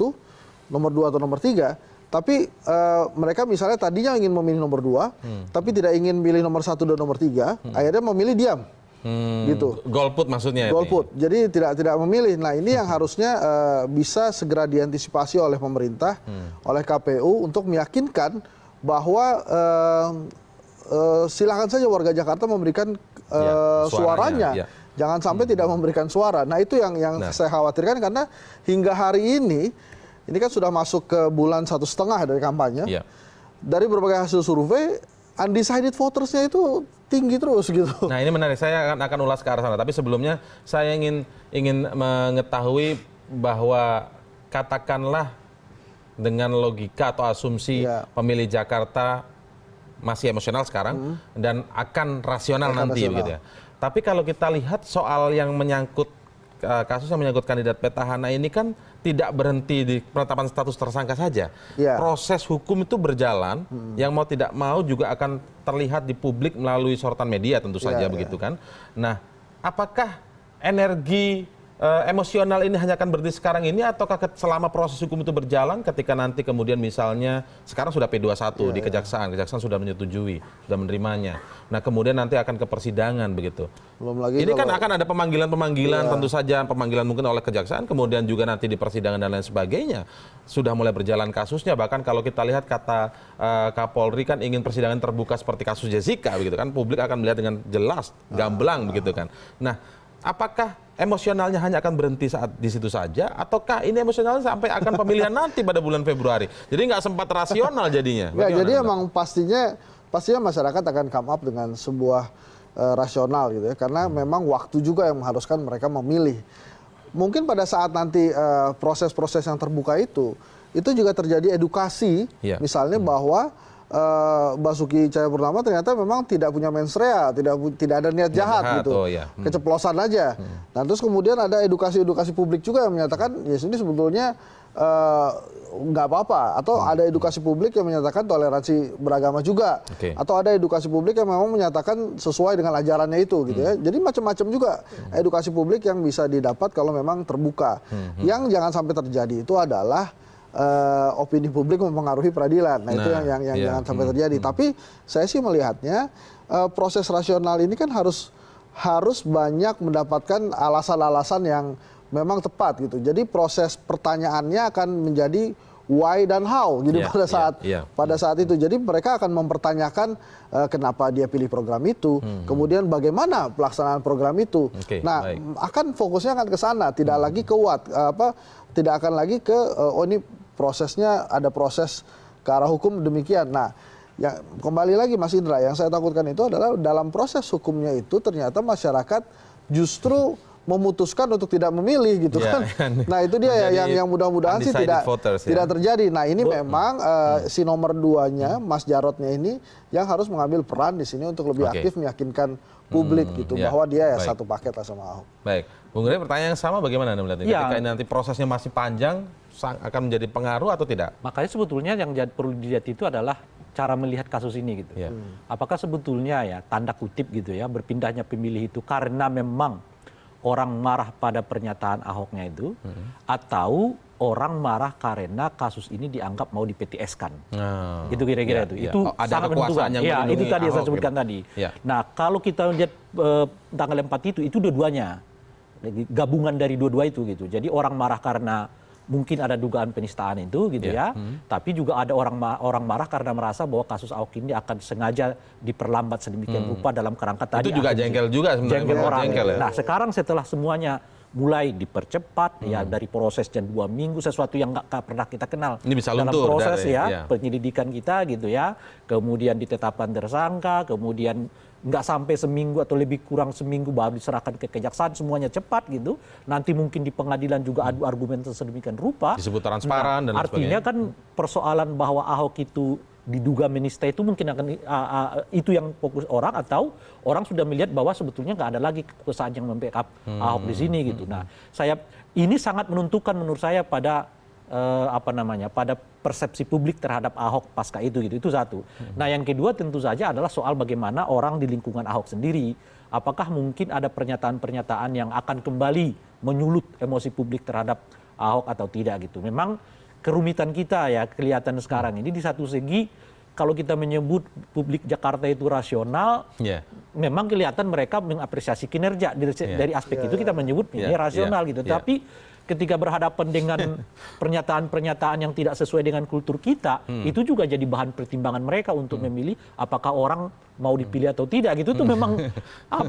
nomor 2 atau nomor 3, tapi mereka misalnya tadinya ingin memilih nomor 2, tapi tidak ingin milih nomor 1 dan nomor 3, akhirnya memilih diam. Gitu. Golput maksudnya. Golput. Jadi tidak memilih. Nah, ini yang harusnya bisa segera diantisipasi oleh pemerintah, oleh KPU untuk meyakinkan bahwa silakan saja warga Jakarta memberikan suaranya. Jangan sampai tidak memberikan suara. Nah, itu yang saya khawatirkan karena hingga hari ini kan sudah masuk ke bulan 1,5 dari kampanye. Dari berbagai hasil survei, undecided votersnya itu tinggi terus gitu. Nah, ini menarik. Saya akan ulas ke arah sana. Tapi sebelumnya saya ingin mengetahui bahwa katakanlah dengan logika atau asumsi pemilih Jakarta masih emosional sekarang dan akan rasional nanti begitu ya. Tapi kalau kita lihat soal yang menyangkut kasus yang menyangkut kandidat petahana ini kan tidak berhenti di penetapan status tersangka saja. Proses hukum itu berjalan, yang mau tidak mau juga akan terlihat di publik melalui sorotan media tentu saja begitu kan. Nah, apakah energi emosional ini hanya akan berhenti sekarang ini ataukah selama proses hukum itu berjalan ketika nanti kemudian misalnya sekarang sudah P21 di kejaksaan sudah menyetujui, sudah menerimanya. Nah, kemudian nanti akan ke persidangan begitu. Belum lagi ini kan akan ada pemanggilan tentu saja, pemanggilan mungkin oleh kejaksaan, kemudian juga nanti di persidangan dan lain sebagainya. Sudah mulai berjalan kasusnya, bahkan kalau kita lihat kata Kapolri kan ingin persidangan terbuka seperti kasus Jessica begitu kan, publik akan melihat dengan jelas, gamblang begitu kan. Nah, apakah emosionalnya hanya akan berhenti saat di situ saja, ataukah ini emosionalnya sampai akan pemilihan nanti pada bulan Februari? Jadi nggak sempat rasional jadinya. Jadi emang pastinya masyarakat akan come up dengan sebuah rasional gitu ya, karena memang waktu juga yang mengharuskan mereka memilih. Mungkin pada saat nanti proses-proses yang terbuka itu juga terjadi edukasi, misalnya bahwa Basuki Cahayapurnama ternyata memang tidak punya mens rea, tidak ada niat jahat gitu, keceplosan aja. Nah, terus kemudian ada edukasi publik juga yang menyatakan ya ini sebetulnya nggak apa-apa, atau ada edukasi publik yang menyatakan toleransi beragama juga, atau ada edukasi publik yang memang menyatakan sesuai dengan ajarannya itu gitu ya. Jadi macam-macam juga edukasi publik yang bisa didapat kalau memang terbuka. Yang jangan sampai terjadi itu adalah opini publik mempengaruhi peradilan. Nah, itu yang jangan sampai terjadi. Tapi saya sih melihatnya proses rasional ini kan harus banyak mendapatkan alasan-alasan yang memang tepat gitu. Jadi proses pertanyaannya akan menjadi why dan how gitu pada saat itu. Jadi mereka akan mempertanyakan kenapa dia pilih program itu, kemudian bagaimana pelaksanaan program itu. Nah, akan fokusnya akan ke sana, tidak lagi ke tidak akan lagi ke ini prosesnya ada proses ke arah hukum demikian. Nah, ya kembali lagi Mas Indra, yang saya takutkan itu adalah dalam proses hukumnya itu ternyata masyarakat justru memutuskan untuk tidak memilih gitu kan. Nah, itu dia yang mudah-mudahan sih tidak terjadi. Nah, ini memang si nomor 2-nya Mas Jarotnya ini yang harus mengambil peran di sini untuk lebih aktif meyakinkan publik gitu bahwa dia satu paket lah sama Ahok. Baik. Bung Rey, pertanyaan yang sama bagaimana Anda melihatnya? Ketika ini nanti prosesnya masih panjang, akan menjadi pengaruh atau tidak? Makanya sebetulnya yang perlu dilihat itu adalah cara melihat kasus ini gitu. Apakah sebetulnya ya tanda kutip gitu ya berpindahnya pemilih itu karena memang orang marah pada pernyataan Ahoknya itu, atau orang marah karena kasus ini dianggap mau di-PTS-kan. Itu kira-kira itu. Itu sangat menentukan. Ya, itu tadi yang saya sebutkan tadi. Nah, kalau kita lihat tanggal 4 itu dua-duanya. Gabungan dari dua-dua itu gitu. Jadi orang marah karena mungkin ada dugaan penistaan itu gitu ya. Tapi juga ada orang marah karena merasa bahwa kasus Ahok ini akan sengaja diperlambat sedemikian rupa dalam kerangka tadi. Itu juga jengkel juga sebenarnya. Jengkel orang. Nah, sekarang setelah semuanya mulai dipercepat ya dari prosesnya 2 minggu, sesuatu yang nggak pernah kita kenal. Ini bisa dalam luntur proses penyelidikan kita gitu ya. Kemudian ditetapkan tersangka, kemudian nggak sampai seminggu atau lebih kurang seminggu baru diserahkan ke kejaksaan, semuanya cepat gitu. Nanti mungkin di pengadilan juga adu argumen sedemikian rupa. Disebut transparan dan artinya kan persoalan bahwa Ahok itu diduga menista itu mungkin akan itu yang fokus orang, atau orang sudah melihat bahwa sebetulnya nggak ada lagi kekuasaan yang membackup Ahok di sini gitu. Nah, ini sangat menentukan menurut saya pada pada persepsi publik terhadap Ahok pasca itu gitu. Itu satu. Nah, yang kedua tentu saja adalah soal bagaimana orang di lingkungan Ahok sendiri, apakah mungkin ada pernyataan-pernyataan yang akan kembali menyulut emosi publik terhadap Ahok atau tidak gitu. Memang kerumitan kita ya kelihatan sekarang ini di satu segi kalau kita menyebut publik Jakarta itu rasional, memang kelihatan mereka mengapresiasi kinerja dari aspek itu kita menyebut ini rasional gitu. Tapi ketika berhadapan dengan pernyataan-pernyataan yang tidak sesuai dengan kultur kita, itu juga jadi bahan pertimbangan mereka untuk memilih apakah orang mau dipilih atau tidak gitu. Itu memang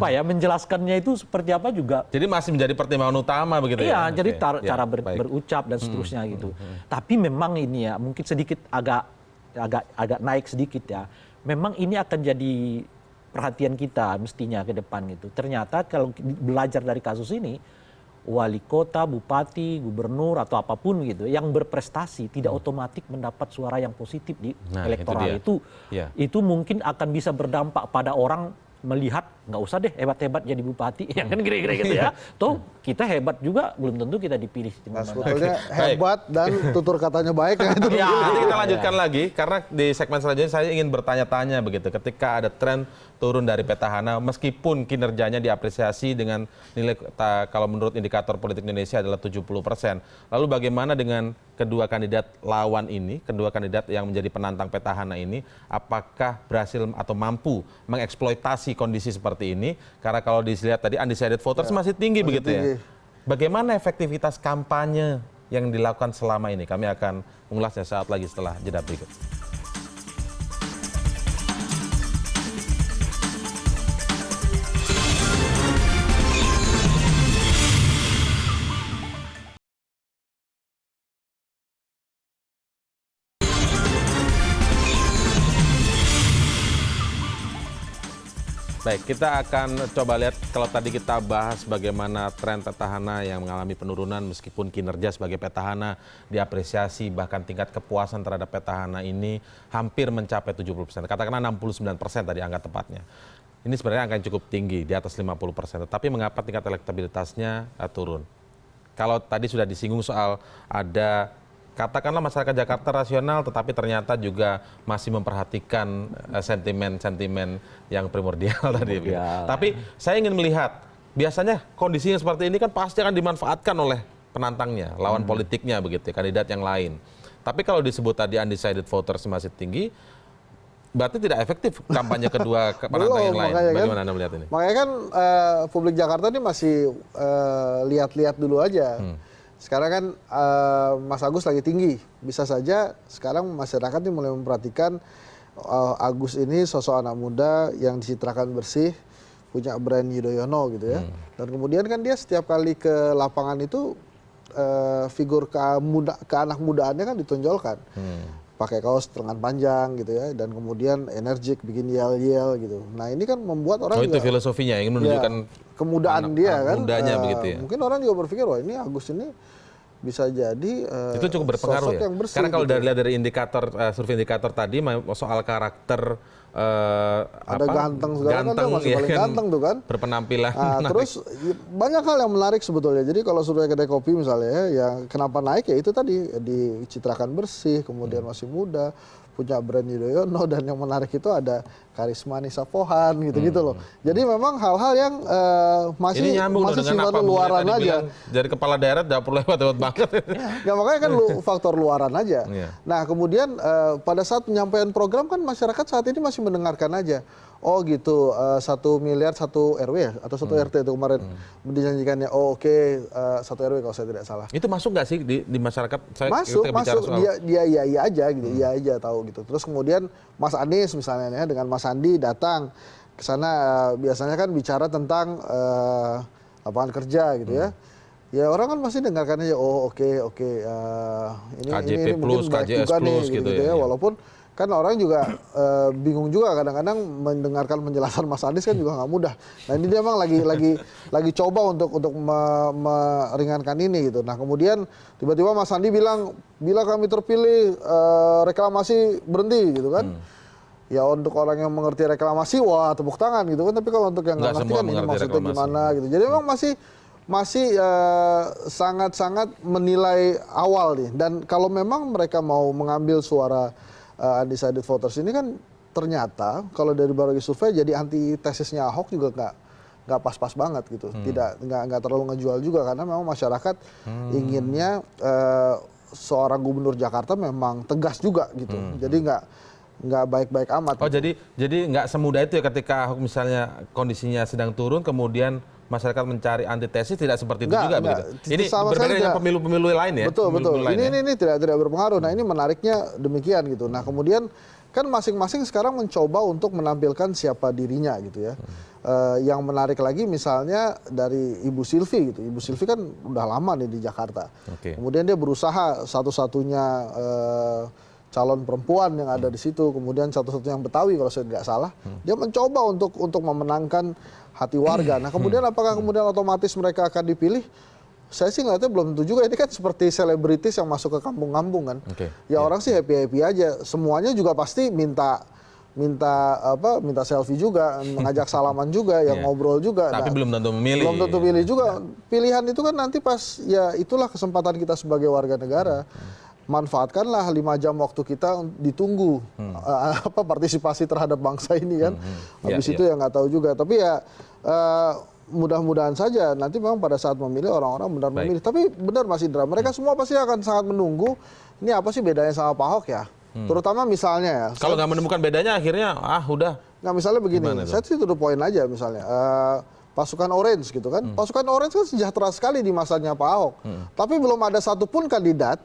menjelaskannya itu seperti apa juga. Jadi masih menjadi pertimbangan utama begitu ya? Iya, jadi cara berucap dan seterusnya gitu. Tapi memang ini ya mungkin sedikit agak naik sedikit ya. Memang ini akan jadi perhatian kita mestinya ke depan gitu. Ternyata kalau belajar dari kasus ini, wali kota, bupati, gubernur atau apapun gitu yang berprestasi tidak otomatis mendapat suara yang positif di elektoral itu mungkin akan bisa berdampak pada orang melihat nggak usah deh hebat-hebat jadi bupati, ya kan kira-kira gitu ya. Toh kita hebat juga belum tentu kita dipilih. Nah, sebetulnya hebat dan tutur katanya baik kan itu. Nanti kita lanjutkan lagi karena di segmen selanjutnya saya ingin bertanya-tanya begitu. Ketika ada tren turun dari petahana meskipun kinerjanya diapresiasi dengan nilai kalau menurut indikator politik Indonesia adalah 70%. Lalu bagaimana dengan kedua kandidat lawan ini, kedua kandidat yang menjadi penantang petahana ini, apakah berhasil atau mampu mengeksploitasi kondisi seperti ini? Karena kalau dilihat tadi undecided voters masih tinggi begitu ya. Bagaimana efektivitas kampanye yang dilakukan selama ini? Kami akan mengulasnya saat lagi setelah jeda berikut. Baik, kita akan coba lihat kalau tadi kita bahas bagaimana tren petahana yang mengalami penurunan meskipun kinerja sebagai petahana diapresiasi, bahkan tingkat kepuasan terhadap petahana ini hampir mencapai 70%. Katakanlah 69% tadi angka tepatnya. Ini sebenarnya angka yang cukup tinggi, di atas 50%. Tetapi mengapa tingkat elektabilitasnya turun? Kalau tadi sudah disinggung soal ada katakanlah masyarakat Jakarta rasional tetapi ternyata juga masih memperhatikan sentimen-sentimen yang primordial tadi. Tapi saya ingin melihat biasanya kondisi yang seperti ini kan pasti akan dimanfaatkan oleh penantangnya, lawan politiknya begitu, kandidat yang lain. Tapi kalau disebut tadi undecided voters masih tinggi, berarti tidak efektif kampanye kedua penantang yang lain. Bagaimana Anda melihat ini? Makanya kan publik Jakarta ini masih lihat-lihat dulu aja. Sekarang kan Mas Agus lagi tinggi, bisa saja sekarang masyarakat ini mulai memperhatikan Agus ini sosok anak muda yang dicitrakan bersih, punya brand Yudhoyono gitu ya. Dan kemudian kan dia setiap kali ke lapangan itu figur keanak mudaannya kan ditonjolkan. Pakai kaos lengan panjang gitu ya, dan kemudian energik, bikin yel-yel gitu. Nah ini kan membuat orang itu filosofinya ingin menunjukkan kemudaan dia kan. Mudanya begitu ya. Mungkin orang juga berpikir wah ini Agus ini bisa jadi itu cukup berpengaruh ya. Yang bersih, karena kalau gitu. dari indikator survei indikator tadi soal karakter ada ganteng segala kan masih paling ganteng tuh kan. Berpenampilan. Nah, terus banyak hal yang menarik sebetulnya. Jadi kalau survei kedai kopi misalnya ya, yang kenapa naik ya itu tadi dicitrakan bersih, kemudian masih muda, punya brand Yudhoyono, dan yang menarik itu ada karisma Nisa Pohan gitu-gitu loh. Jadi memang hal-hal yang masih sifat luaran aja. Dari kepala daerah tidak perlu lewat banget. Ya makanya kan faktor luaran aja. Nah kemudian pada saat penyampaian program kan masyarakat saat ini masih mendengarkan aja. Oh gitu, 1 miliar 1 RW ya? Atau 1 RT itu kemarin dijanjikannya. Oh oke, 1 RW kalau saya tidak salah. Itu masuk nggak sih di masyarakat? Masuk. Dia iya aja gitu, iya aja tahu gitu. Terus kemudian Mas Anies misalnya ya, dengan Mas Andi datang ke sana biasanya kan bicara tentang lapangan kerja gitu ya. Ya orang kan masih dengarkan aja, oh oke, ini KJP mungkin plus, baik KJS juga plus nih, gitu ya. Walaupun kan orang juga bingung juga kadang-kadang mendengarkan penjelasan Mas Anies kan juga nggak mudah. Nah ini dia memang lagi coba untuk meringankan ini gitu. Nah kemudian tiba-tiba Mas Andi bilang bila kami terpilih reklamasi berhenti gitu kan. Ya untuk orang yang mengerti reklamasi wah tepuk tangan gitu kan. Tapi kalau untuk yang nggak ngerti kan ini maksudnya gimana gitu. Jadi memang masih sangat-sangat menilai awal nih. Dan kalau memang mereka mau mengambil suara undecided voters ini kan ternyata kalau dari berbagai survei jadi antitesisnya Ahok juga nggak pas-pas banget gitu. Nggak terlalu ngejual juga karena memang masyarakat inginnya seorang gubernur Jakarta memang tegas juga gitu. Jadi nggak baik-baik amat. Oh gitu. jadi nggak semudah itu ya ketika Ahok misalnya kondisinya sedang turun kemudian masyarakat mencari antitesis tidak seperti itu juga begitu. Ini berbeda dengan pemilu-pemilu lain ya. Betul. Ini tidak berpengaruh. Nah, ini menariknya demikian gitu. Nah, kemudian kan masing-masing sekarang mencoba untuk menampilkan siapa dirinya gitu ya. Yang menarik lagi misalnya dari Ibu Silvi gitu. Ibu Silvi kan udah lama nih di Jakarta. Kemudian dia berusaha satu-satunya calon perempuan yang ada di situ, kemudian satu-satunya yang Betawi kalau saya tidak salah, dia mencoba untuk memenangkan hati warga. Nah kemudian apakah kemudian otomatis mereka akan dipilih? Saya sih ngeliatnya belum tentu juga. Ini kan seperti selebritis yang masuk ke kampung-kampung kan. Ya orang sih happy-happy aja. Semuanya juga pasti minta selfie juga, mengajak salaman juga, yang ngobrol juga. Tapi belum tentu memilih. Belum tentu pilih juga. Pilihan itu kan nanti pas ya itulah kesempatan kita sebagai warga negara. Manfaatkanlah 5 jam waktu kita ditunggu partisipasi terhadap bangsa ini kan. Habis itu ya nggak tahu juga. Tapi ya mudah-mudahan saja nanti memang pada saat memilih orang-orang benar memilih. Tapi benar Mas Indra, mereka semua pasti akan sangat menunggu. Ini apa sih bedanya sama Pak Ahok ya? Terutama misalnya ya. Kalau nggak menemukan bedanya akhirnya udah. Nggak misalnya begini, saya sih to the point aja misalnya. Pasukan Orange gitu kan. Pasukan Orange kan sejahtera sekali di masanya Pak Ahok. Tapi belum ada satupun kandidat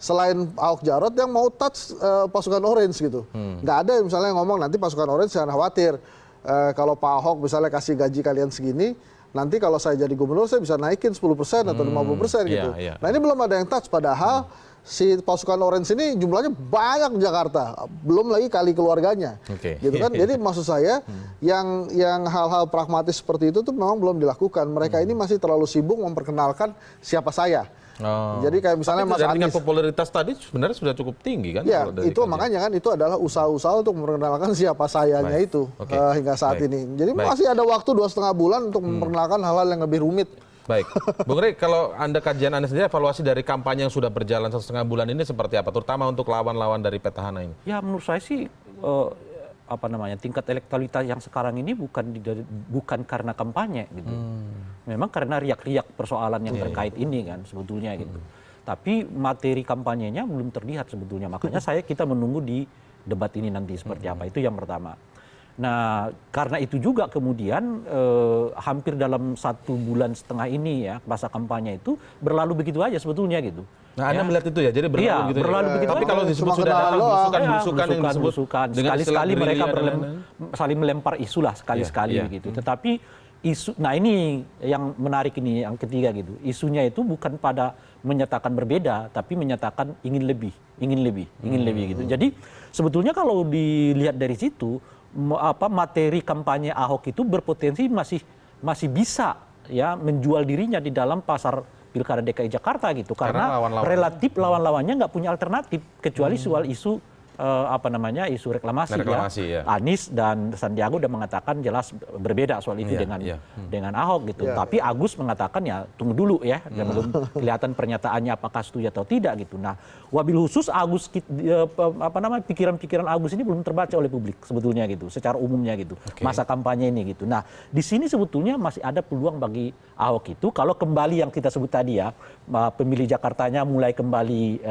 selain Ahok Jarot yang mau touch pasukan Orange gitu. Nggak ada misalnya ngomong nanti pasukan Orange jangan khawatir. Kalau Pak Ahok misalnya kasih gaji kalian segini, nanti kalau saya jadi gubernur saya bisa naikin 10% atau 50% gitu. Nah ini belum ada yang touch padahal si pasukan Orange ini jumlahnya banyak di Jakarta. Belum lagi kali keluarganya. Gitu kan. Jadi maksud saya yang hal-hal pragmatis seperti itu tuh memang belum dilakukan. Mereka ini masih terlalu sibuk memperkenalkan siapa saya. Jadi kayak misalnya Mas Anies. Dengan popularitas tadi sebenarnya sudah cukup tinggi kan? Ya, itu makanya kan itu adalah usaha-usaha untuk memperkenalkan siapa sayanya itu hingga saat ini. Jadi masih ada waktu 2,5 bulan untuk memperkenalkan hal-hal yang lebih rumit. Baik, Bung Rey, kalau kajian Anda sendiri evaluasi dari kampanye yang sudah berjalan 1,5 bulan ini seperti apa? Terutama untuk lawan-lawan dari petahana ini. Ya menurut saya sih tingkat elektabilitas yang sekarang ini bukan karena kampanye gitu. Memang karena riak-riak persoalan yang terkait ini kan sebetulnya gitu. Tapi materi kampanyenya belum terlihat sebetulnya. Makanya kita menunggu di debat ini nanti seperti apa. Itu yang pertama. Nah, karena itu juga kemudian hampir dalam 1,5 bulan ini ya masa kampanye itu berlalu begitu aja sebetulnya gitu. Nah, Anda melihat itu ya, jadi berlalu gitu. Berlalu begitu. Tapi kalau disebut sudah ada belusukan yang disebut sekali-sekali mereka saling melempar isu lah sekali-sekali gitu. Tetapi nah ini yang menarik ini yang ketiga gitu. Isunya itu bukan pada menyatakan berbeda, tapi menyatakan ingin lebih gitu. Jadi sebetulnya kalau dilihat dari situ materi kampanye Ahok itu berpotensi masih bisa ya menjual dirinya di dalam pasar Pilkada DKI Jakarta gitu karena relatif lawan-lawannya nggak punya alternatif kecuali soal isu isu reklamasi ya. Anies dan Sandiaga udah mengatakan jelas berbeda soal itu dengan Ahok gitu. Tapi Agus mengatakan ya tunggu dulu ya, belum kelihatan pernyataannya apakah setuju atau tidak gitu. Nah, wabil khusus Agus pikiran-pikiran Agus ini belum terbaca oleh publik sebetulnya gitu, secara umumnya gitu. Masa kampanye ini gitu. Nah, di sini sebetulnya masih ada peluang bagi Ahok itu kalau kembali yang kita sebut tadi ya, pemilih Jakartanya mulai kembali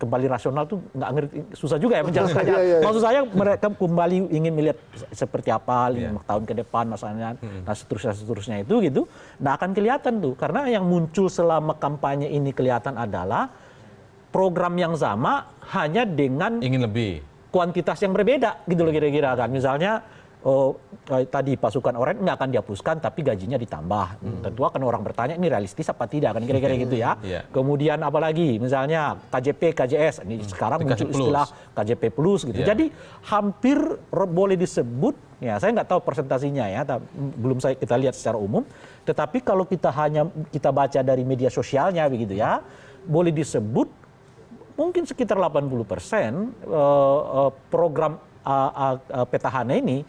kembali rasional tuh nggak ngerti, susah juga ya menjelaskannya. Maksud saya mereka kembali ingin melihat seperti apa 5 tahun ke depan masalahnya, nah seterusnya itu gitu. Nah akan kelihatan tuh karena yang muncul selama kampanye ini kelihatan adalah program yang sama hanya dengan ingin lebih kuantitas yang berbeda gitu loh kira-kira kan. Misalnya tadi pasukan oranye nggak akan dihapuskan tapi gajinya ditambah. Tentu akan orang bertanya ini realistis apa tidak kan kira-kira gitu ya. Kemudian apalagi misalnya KJP, KJS, ini sekarang muncul istilah KJP plus gitu. Jadi hampir boleh disebut, ya saya nggak tahu persentasinya ya, belum kita lihat secara umum. Tetapi kalau kita baca dari media sosialnya begitu ya, boleh disebut mungkin sekitar 80% program petahana ini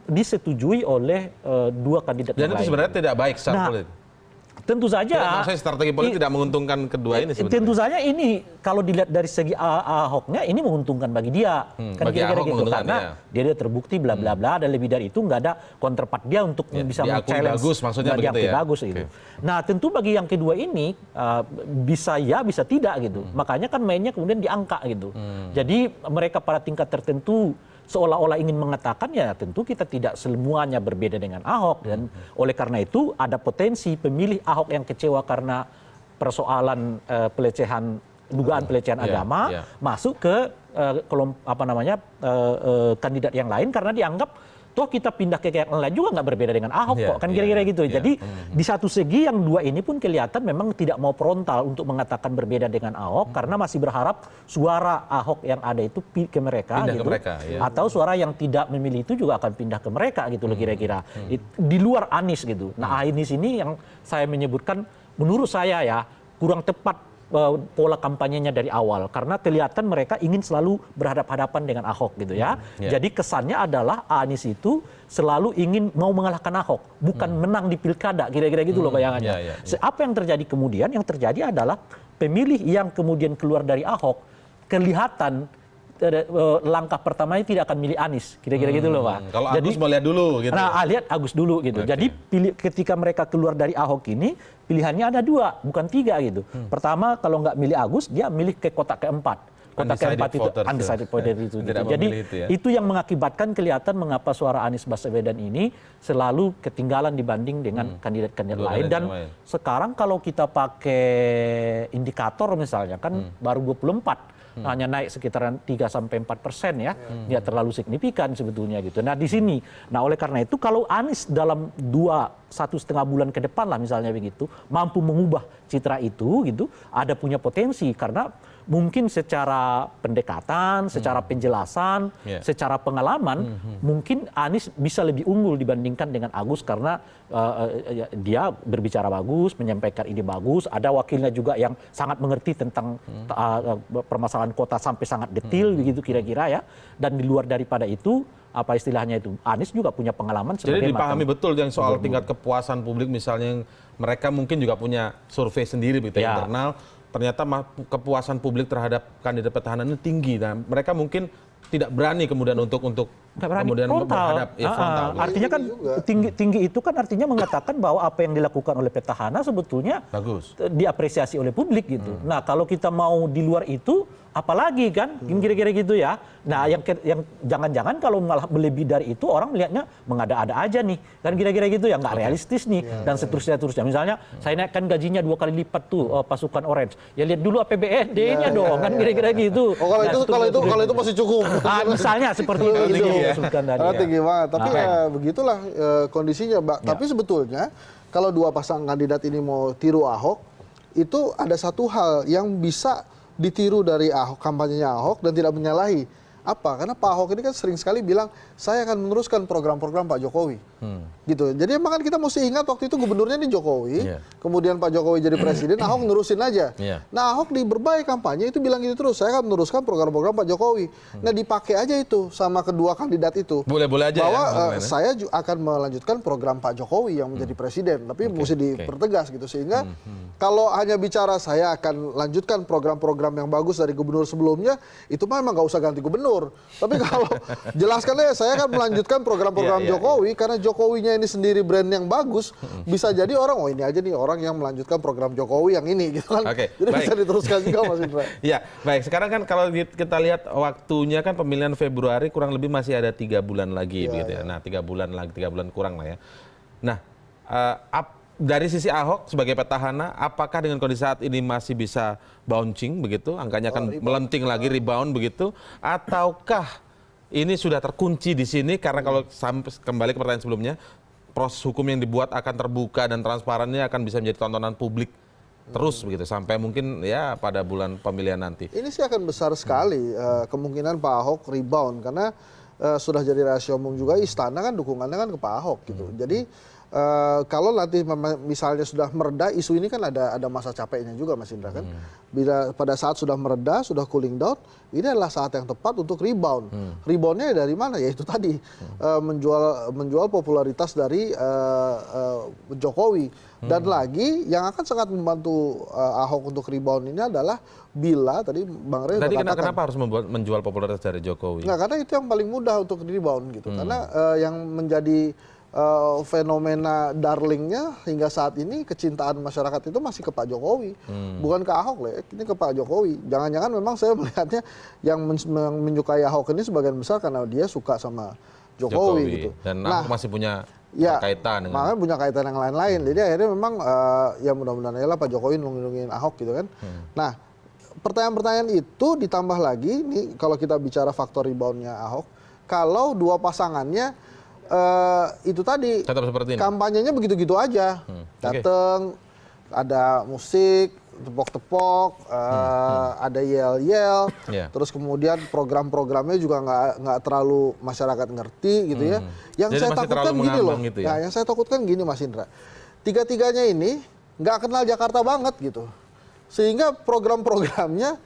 disetujui oleh dua kandidat dan yang itu lain. sebenarnya tidak baik secara politik. Tentu saja. Maksudnya strategi politik tidak menguntungkan kedua ini sebenarnya. Tentu saja ini kalau dilihat dari segi Ahoknya ini menguntungkan bagi dia. Kan bagi kira-kira Ahok gitu karena dia terbukti bla bla bla dan lebih dari itu nggak ada counterpart dia untuk bisa men-challenge. Bagus maksudnya begitu ya. Bagus gitu. Nah, tentu bagi yang kedua ini bisa ya bisa tidak gitu. Makanya kan mainnya kemudian diangka gitu. Jadi mereka pada tingkat tertentu seolah-olah ingin mengatakan ya tentu kita tidak semuanya berbeda dengan Ahok dan oleh karena itu ada potensi pemilih Ahok yang kecewa karena persoalan dugaan pelecehan agama masuk ke kandidat yang lain karena dianggap toh kita pindah ke yang lain juga nggak berbeda dengan Ahok kok kan kira-kira gitu. Jadi di satu segi yang dua ini pun kelihatan memang tidak mau frontal untuk mengatakan berbeda dengan Ahok karena masih berharap suara Ahok yang ada itu ke mereka pindah gitu. Ke mereka, atau suara yang tidak memilih itu juga akan pindah ke mereka gitu loh kira-kira. Di luar Anies gitu. Nah, Anies ini yang saya menyebutkan menurut saya ya kurang tepat pola kampanyenya dari awal karena kelihatan mereka ingin selalu berhadapan-hadapan dengan Ahok gitu ya. Jadi kesannya adalah Anies itu selalu ingin mau mengalahkan Ahok, bukan menang di pilkada kira-kira gitu loh bayangannya. Apa yang terjadi kemudian? Yang terjadi adalah pemilih yang kemudian keluar dari Ahok kelihatan langkah pertamanya tidak akan milih Anies, kira-kira gitu loh Pak. Kalau Agus mau lihat dulu gitu. Nah, lihat Agus dulu gitu. Jadi ketika mereka keluar dari Ahok ini, pilihannya ada dua, bukan tiga gitu. Pertama, kalau nggak milih Agus, dia milih ke kotak keempat. Kotak keempat itu undecided voter itu. Jadi itu yang mengakibatkan kelihatan mengapa suara Anies Baswedan ini selalu ketinggalan dibanding dengan kandidat-kandidat lain. Dan sekarang kalau kita pakai indikator misalnya kan baru 24. Hanya naik sekitaran 3-4% ya, tidak terlalu signifikan sebetulnya gitu. Nah di sini, oleh karena itu kalau Anies dalam 1,5 bulan ke depan lah misalnya begitu, mampu mengubah citra itu gitu, ada punya potensi karena mungkin secara pendekatan, secara penjelasan, secara pengalaman, mungkin Anies bisa lebih unggul dibandingkan dengan Agus karena dia berbicara bagus, menyampaikan ide bagus, ada wakilnya juga yang sangat mengerti tentang permasalahan kota sampai sangat detail begitu kira-kira ya. Dan di luar daripada itu, apa istilahnya itu, Anies juga punya pengalaman sebagai jadi dipahami betul yang soal tingkat kepuasan publik misalnya yang mereka mungkin juga punya survei sendiri begitu internal. Ternyata kepuasan publik terhadap kandidat petahana ini tinggi. Nah, mereka mungkin tidak berani kemudian untuk kemudian berhadap frontal. Artinya kan tinggi itu kan artinya mengatakan bahwa apa yang dilakukan oleh petahana sebetulnya bagus, diapresiasi oleh publik gitu. Nah, kalau kita mau di luar itu apalagi kan kira-kira gitu ya. Nah, yang jangan-jangan kalau malah lebih dari itu orang melihatnya mengada-ada aja nih. Kan kira-kira gitu ya, nggak realistis nih dan seterusnya. Misalnya saya naikkan gajinya 2 kali lipat tuh pasukan Orange. Ya lihat dulu APBD-nya dong kan kira-kira gitu. Kalau itu masih cukup. Misalnya seperti itu. Tinggi banget. Tapi begitulah kondisinya, Mbak. Tapi sebetulnya kalau dua pasang kandidat ini mau tiru Ahok, itu ada satu hal yang bisa ditiru dari Ahok, kampanyenya Ahok dan tidak menyalahi. Apa? Karena Pak Ahok ini kan sering sekali bilang, saya akan meneruskan program-program Pak Jokowi. Gitu. Jadi emang kan kita mesti ingat waktu itu gubernurnya ini Jokowi, kemudian Pak Jokowi jadi presiden, Ahok nerusin aja. Nah, Ahok di berbagai kampanye itu bilang gitu terus, saya akan meneruskan program-program Pak Jokowi. Nah, dipakai aja itu sama kedua kandidat itu. Boleh-boleh aja bahwa saya akan melanjutkan program Pak Jokowi yang menjadi presiden, tapi mesti dipertegas gitu sehingga kalau hanya bicara saya akan lanjutkan program-program yang bagus dari gubernur sebelumnya, itu memang nggak usah ganti gubernur. Tapi kalau jelaskan aja saya akan melanjutkan program-program Jokowi karena Jokowinya ini sendiri brand yang bagus, bisa jadi orang ini aja nih orang yang melanjutkan program Jokowi yang ini gitu kan. Jadi bisa diteruskan juga Mas Indra. Ya, baik. Sekarang kan kalau kita lihat waktunya kan pemilihan Februari kurang lebih masih ada 3 bulan lagi begitu ya. Nah, 3 bulan lagi, 3 bulan kurang lah ya. Nah, dari sisi Ahok sebagai petahana, apakah dengan kondisi saat ini masih bisa bouncing begitu, angkanya akan melenting lagi, rebound begitu, ataukah ini sudah terkunci di sini karena kalau kembali ke pertanyaan sebelumnya, proses hukum yang dibuat akan terbuka dan transparannya akan bisa menjadi tontonan publik terus begitu sampai mungkin ya pada bulan pemilihan nanti. Ini sih akan besar sekali kemungkinan Pak Ahok rebound karena sudah jadi rahasia umum juga istana kan dukungannya kan ke Pak Ahok gitu. Jadi kalau nanti misalnya sudah mereda, isu ini kan ada masa capeknya juga Mas Indra kan. Bila pada saat sudah mereda, sudah cooling down, ini adalah saat yang tepat untuk rebound. Reboundnya dari mana? Ya itu tadi menjual popularitas dari Jokowi. Dan lagi yang akan sangat membantu Ahok untuk rebound ini adalah bila tadi Bang Rey tadi katakan, kenapa harus menjual popularitas dari Jokowi? Nggak, karena itu yang paling mudah untuk rebound gitu. Karena yang menjadi fenomena darlingnya hingga saat ini kecintaan masyarakat itu masih ke Pak Jokowi, bukan ke Ahok loh, ini ke Pak Jokowi. Jangan-jangan memang saya melihatnya yang menyukai Ahok ini sebagian besar karena dia suka sama Jokowi gitu. Dan Ahok masih punya kaitan dengan... makanya punya kaitan yang lain-lain. Jadi akhirnya memang ya mudah-mudahan ya lah Pak Jokowi ngelindungin Ahok gitu kan. Nah pertanyaan-pertanyaan itu ditambah lagi nih kalau kita bicara faktor reboundnya Ahok, kalau dua pasangannya itu tadi tetap seperti ini. Kampanyenya begitu-gitu aja, dateng ada musik, tepok-tepok, ada yel-yel, terus kemudian program-programnya juga nggak terlalu masyarakat ngerti gitu ya. Yang jadi saya takutkan gini loh, gitu ya? Nah, yang saya takutkan gini Mas Indra, tiga-tiganya ini nggak kenal Jakarta banget gitu, sehingga program-programnya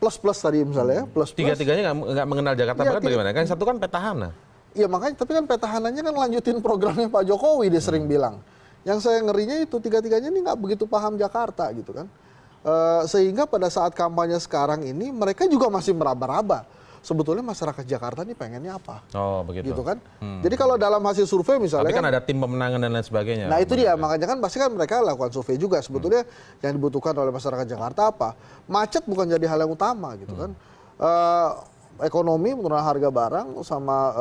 plus-plus tadi misalnya, plus-plus. Tiga-tiganya nggak mengenal Jakarta banget bagaimana? Kan satu kan petahana. Iya makanya, tapi kan petahananya kan lanjutin programnya Pak Jokowi dia sering bilang. Yang saya ngerinya itu tiga-tiganya ini nggak begitu paham Jakarta gitu kan. Sehingga pada saat kampanye sekarang ini mereka juga masih meraba-raba. Sebetulnya masyarakat Jakarta ini pengennya apa? Oh begitu. Gitu kan. Jadi kalau dalam hasil survei misalnya tapi kan ada tim pemenangan dan lain sebagainya. Nah itu dia, makanya kan pasti kan mereka lakukan survei juga. Sebetulnya yang dibutuhkan oleh masyarakat Jakarta apa? Macet bukan jadi hal yang utama gitu kan. Ekonomi, penurunan harga barang sama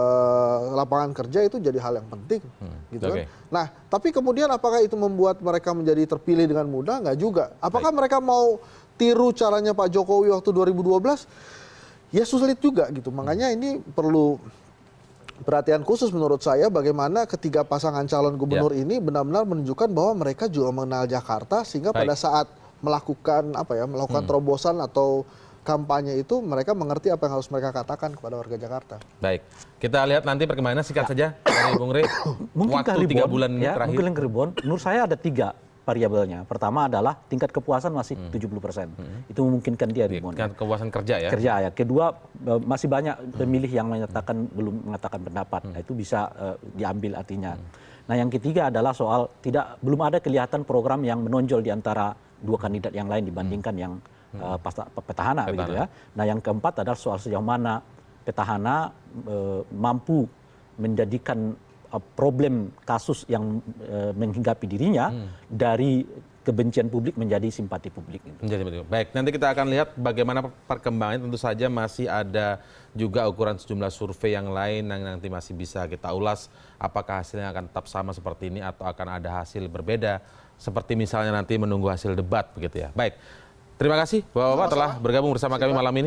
lapangan kerja itu jadi hal yang penting gitu kan. Nah tapi kemudian apakah itu membuat mereka menjadi terpilih dengan mudah? Nggak juga. Apakah mereka mau tiru caranya Pak Jokowi waktu 2012? Ya sulit juga gitu. Makanya ini perlu perhatian khusus menurut saya bagaimana ketiga pasangan calon gubernur ini benar-benar menunjukkan bahwa mereka juga mengenal Jakarta sehingga pada saat melakukan terobosan atau kampanye itu mereka mengerti apa yang harus mereka katakan kepada warga Jakarta. Baik, kita lihat nanti perkembangannya singkat saja dari Bung Rey. Waktu 3 bulan terakhir. Mungkin rebound, menurut saya ada 3 variabelnya. Pertama adalah tingkat kepuasan masih 70%. Itu memungkinkan dia rebound. Tingkat kepuasan kerja ya? Kerja ya. Kedua, masih banyak pemilih yang menyatakan belum mengatakan pendapat. Nah, itu bisa diambil artinya. Nah, yang ketiga adalah soal belum ada kelihatan program yang menonjol di antara dua kandidat yang lain dibandingkan yang petahana begitu ya. Nah yang keempat adalah soal sejauh mana petahana mampu menjadikan problem kasus yang menghinggapi dirinya dari kebencian publik menjadi simpati publik. Baik, nanti kita akan lihat bagaimana perkembangannya. Tentu saja masih ada juga ukuran sejumlah survei yang lain yang nanti masih bisa kita ulas. Apakah hasilnya akan tetap sama seperti ini atau akan ada hasil berbeda. Seperti misalnya nanti menunggu hasil debat begitu ya. Baik. Terima kasih Bapak-Bapak telah bergabung bersama kami malam ini.